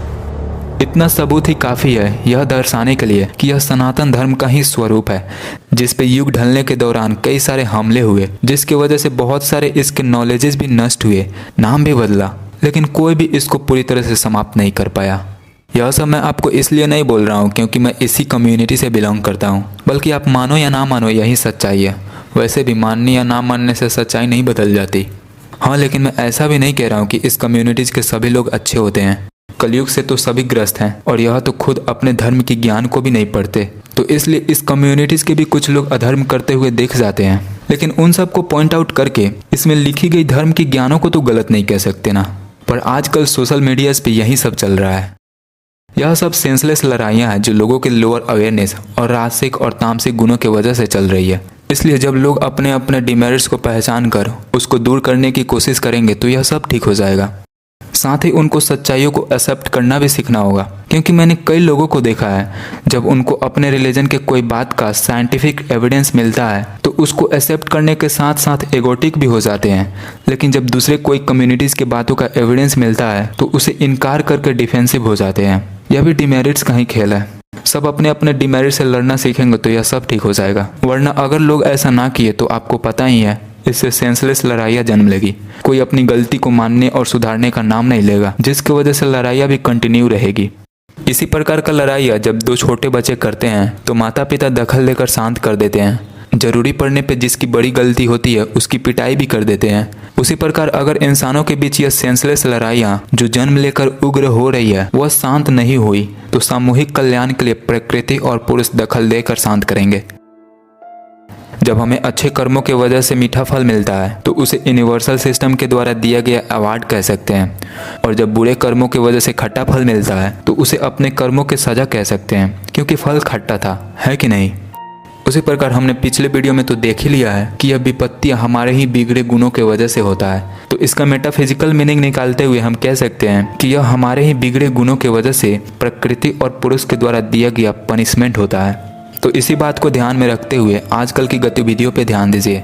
इतना सबूत ही काफ़ी है यह दर्शाने के लिए कि यह सनातन धर्म का ही स्वरूप है, जिस पे युग ढलने के दौरान कई सारे हमले हुए, जिसकी वजह से बहुत सारे इसके नॉलेजेस भी नष्ट हुए, नाम भी बदला, लेकिन कोई भी इसको पूरी तरह से समाप्त नहीं कर पाया। यह सब मैं आपको इसलिए नहीं बोल रहा हूँ क्योंकि मैं इसी कम्युनिटी से बिलोंग करता हूँ, बल्कि आप मानो या ना मानो यही सच्चाई है। वैसे भी मानने या ना मानने से सच्चाई नहीं बदल जाती। हाँ, लेकिन मैं ऐसा भी नहीं कह रहा हूँ कि इस कम्युनिटीज़ के सभी लोग अच्छे होते हैं। कलयुग से तो सभी ग्रस्त हैं और यह तो खुद अपने धर्म के ज्ञान को भी नहीं पढ़ते, तो इसलिए इस कम्युनिटीज़ के भी कुछ लोग अधर्म करते हुए देख जाते हैं। लेकिन उन सबको पॉइंट आउट करके इसमें लिखी गई धर्म के ज्ञानों को तो गलत नहीं कह सकते ना। पर आजकल सोशल मीडियाज़ पे यही सब चल रहा है। यह सब सेंसलेस लड़ाइयाँ हैं जो लोगों के लोअर अवेयरनेस और राजसिक और तामसिक गुणों की वजह से चल रही है। इसलिए जब लोग अपने अपने डिमेरिट्स को पहचान कर उसको दूर करने की कोशिश करेंगे तो यह सब ठीक हो जाएगा। साथ ही उनको सच्चाइयों को एक्सेप्ट करना भी सीखना होगा, क्योंकि मैंने कई लोगों को देखा है जब उनको अपने रिलीजन के कोई बात का साइंटिफिक एविडेंस मिलता है तो उसको एक्सेप्ट करने के साथ साथ एगोटिक भी हो जाते हैं, लेकिन जब दूसरे कोई कम्युनिटीज़ के बातों का एविडेंस मिलता है तो उसे इनकार करके डिफेंसिव हो जाते हैं। यह भी डिमेरिट्स का ही खेल है। सब अपने अपने डिमेरिट से लड़ना सीखेंगे तो यह सब ठीक हो जाएगा, वरना अगर लोग ऐसा ना किए तो आपको पता ही है इससे सेंसलेस लड़ाइयाँ जन्म लेगी। कोई अपनी गलती को मानने और सुधारने का नाम नहीं लेगा, जिसकी वजह से लड़ाइयाँ भी कंटिन्यू रहेगी। इसी प्रकार का लड़ाइयाँ जब दो छोटे बच्चे करते हैं तो माता पिता दखल लेकर शांत कर देते हैं। जरूरी पड़ने पे जिसकी बड़ी गलती होती है उसकी पिटाई भी कर देते हैं। उसी प्रकार अगर इंसानों के बीच यह सेंसलेस लड़ाइयाँ जो जन्म लेकर उग्र हो रही है वह शांत नहीं हुई तो सामूहिक कल्याण के लिए प्रकृति और पुरुष दखल देकर शांत करेंगे। जब हमें अच्छे कर्मों के वजह से मीठा फल मिलता है तो उसे यूनिवर्सल सिस्टम के द्वारा दिया गया अवार्ड कह सकते हैं, और जब बुरे कर्मों की वजह से खट्टा फल मिलता है तो उसे अपने कर्मों की सजा कह सकते हैं, क्योंकि फल खट्टा था, है कि नहीं? उसी प्रकार हमने पिछले वीडियो में तो देख ही लिया है कि यह विपत्ति हमारे ही बिगड़े गुणों के वजह से होता है, तो इसका मेटाफिजिकल मीनिंग निकालते हुए हम कह सकते हैं कि यह हमारे ही बिगड़े गुणों के वजह से प्रकृति और पुरुष के द्वारा दिया गया पनिशमेंट होता है। तो इसी बात को ध्यान में रखते हुए आजकल की गतिविधियों पे ध्यान दीजिए।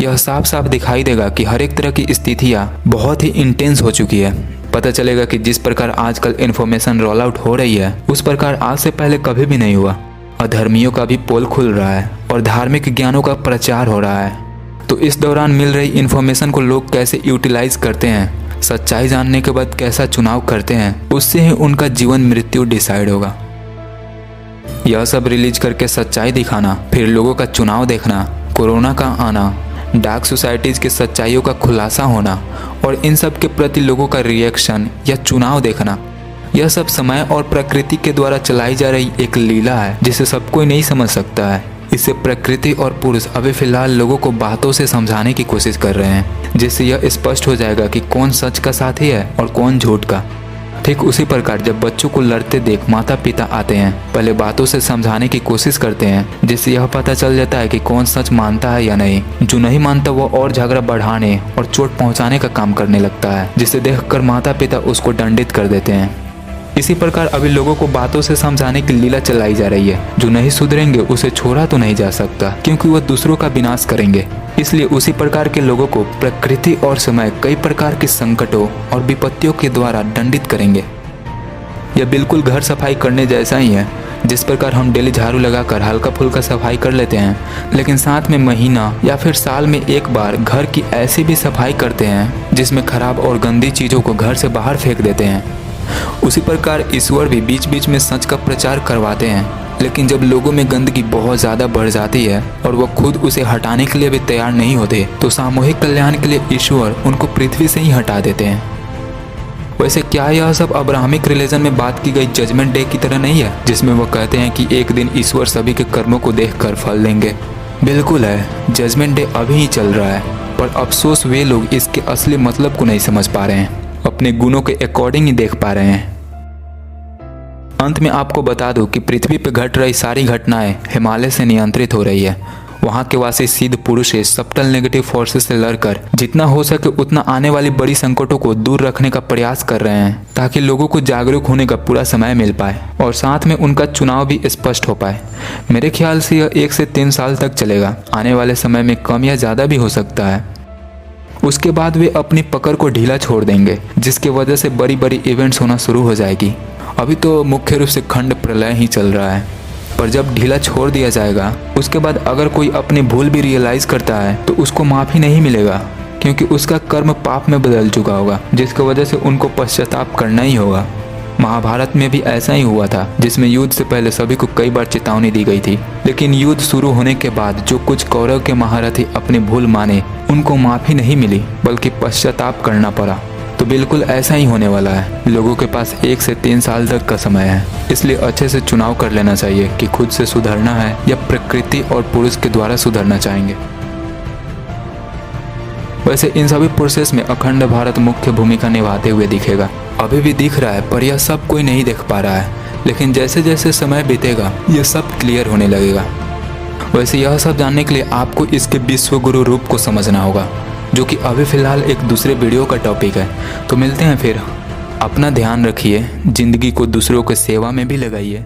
यह साफ साफ दिखाई देगा कि हर एक तरह की स्थितियाँ बहुत ही इंटेंस हो चुकी है। पता चलेगा कि जिस प्रकार आजकल इन्फॉर्मेशन रोल आउट हो रही है उस प्रकार आज से पहले कभी भी नहीं हुआ। अधर्मियों का भी पोल खुल रहा है और धार्मिक ज्ञानों का प्रचार हो रहा है। तो इस दौरान मिल रही इन्फॉर्मेशन को लोग कैसे यूटिलाइज करते हैं, सच्चाई जानने के बाद कैसा चुनाव करते हैं, उससे ही उनका जीवन मृत्यु डिसाइड होगा। यह सब रिलीज करके सच्चाई दिखाना, फिर लोगों का चुनाव देखना, कोरोना का आना, डार्क सोसाइटीज़ की सच्चाइयों का खुलासा होना और इन सब के प्रति लोगों का रिएक्शन या चुनाव देखना, यह सब समय और प्रकृति के द्वारा चलाई जा रही एक लीला है जिसे सब कोई नहीं समझ सकता है। इससे प्रकृति और पुरुष अभी फिलहाल लोगों को बातों से समझाने की कोशिश कर रहे हैं, जिससे यह स्पष्ट हो जाएगा कि कौन सच का साथी है और कौन झूठ का। ठीक उसी प्रकार जब बच्चों को लड़ते देख माता पिता आते हैं, पहले बातों से समझाने की कोशिश करते हैं, जिससे यह पता चल जाता है कि कौन सच मानता है या नहीं। जो नहीं मानता वो और झगड़ा बढ़ाने और चोट पहुंचाने का काम करने लगता है, जिसे देखकर माता पिता उसको दंडित कर देते हैं। इसी प्रकार अभी लोगों को बातों से समझाने की लीला चलाई जा रही है। जो नहीं सुधरेंगे उसे छोड़ा तो नहीं जा सकता, क्योंकि वह दूसरों का विनाश करेंगे। इसलिए उसी प्रकार के लोगों को प्रकृति और समय कई प्रकार के संकटों और विपत्तियों के द्वारा दंडित करेंगे। यह बिल्कुल घर सफाई करने जैसा ही है। जिस प्रकार हम डेली झाड़ू लगाकर हल्का फुल्का सफाई कर लेते हैं, लेकिन साथ में महीना या फिर साल में एक बार घर की ऐसी भी सफाई करते हैं जिसमें खराब और गंदी चीज़ों को घर से बाहर फेंक देते हैं। उसी प्रकार ईश्वर भी बीच बीच में सच का प्रचार करवाते हैं, लेकिन जब लोगों में गंदगी बहुत ज़्यादा बढ़ जाती है और वो खुद उसे हटाने के लिए भी तैयार नहीं होते, तो सामूहिक कल्याण के लिए ईश्वर उनको पृथ्वी से ही हटा देते हैं। वैसे क्या यह सब अब्राहमिक रिलीजन में बात की गई जजमेंट डे की तरह नहीं है, जिसमें वो कहते हैं कि एक दिन ईश्वर सभी के कर्मों को देखकर फल देंगे? बिल्कुल है, जजमेंट डे अभी ही चल रहा है, पर अफसोस वे लोग इसके असली मतलब को नहीं समझ पा रहे हैं, अपने गुणों के अकॉर्डिंग ही देख पा रहे हैं। अंत में आपको बता दूं कि पृथ्वी पर घट रही सारी घटनाएं हिमालय से नियंत्रित हो रही है। वहाँ के वासी सिद्ध पुरुष सब्टल नेगेटिव फोर्सेस से लड़कर जितना हो सके उतना आने वाली बड़ी संकटों को दूर रखने का प्रयास कर रहे हैं, ताकि लोगों को जागरूक होने का पूरा समय मिल पाए और साथ में उनका चुनाव भी स्पष्ट हो पाए। मेरे ख्याल से यह 1 से 3 साल तक चलेगा। आने वाले समय में कम या ज़्यादा भी हो सकता है। उसके बाद वे अपनी पकड़ को ढीला छोड़ देंगे, जिसकी वजह से बड़ी बड़ी इवेंट्स होना शुरू हो जाएगी। अभी तो मुख्य रूप से खंड प्रलय ही चल रहा है, पर जब ढीला छोड़ दिया जाएगा उसके बाद अगर कोई अपनी भूल भी रियलाइज करता है तो उसको माफ़ी नहीं मिलेगा, क्योंकि उसका कर्म पाप में बदल चुका होगा, जिसकी वजह से उनको पश्चाताप करना ही होगा। महाभारत में भी ऐसा ही हुआ था, जिसमें युद्ध से पहले सभी को कई बार चेतावनी दी गई थी, लेकिन युद्ध शुरू होने के बाद जो कुछ कौरव के महारथी अपनी भूल माने उनको माफ़ी नहीं मिली, बल्कि पश्चाताप करना पड़ा। तो बिल्कुल ऐसा ही होने वाला है। लोगों के पास 1 से 3 साल तक का समय है, इसलिए अच्छे से चुनाव कर लेना चाहिए कि खुद से सुधरना है या प्रकृति और पुरुष के द्वारा सुधरना चाहेंगे। वैसे इन सभी प्रोसेस में अखंड भारत मुख्य भूमिका निभाते हुए दिखेगा। अभी भी दिख रहा है, पर यह सब कोई नहीं देख पा रहा है, लेकिन जैसे जैसे समय बीतेगा यह सब क्लियर होने लगेगा। वैसे यह सब जानने के लिए आपको इसके विश्व गुरु रूप को समझना होगा, जो कि अभी फिलहाल एक दूसरे वीडियो का टॉपिक है। तो मिलते हैं फिर। अपना ध्यान रखिए, जिंदगी को दूसरों के सेवा में भी लगाइए।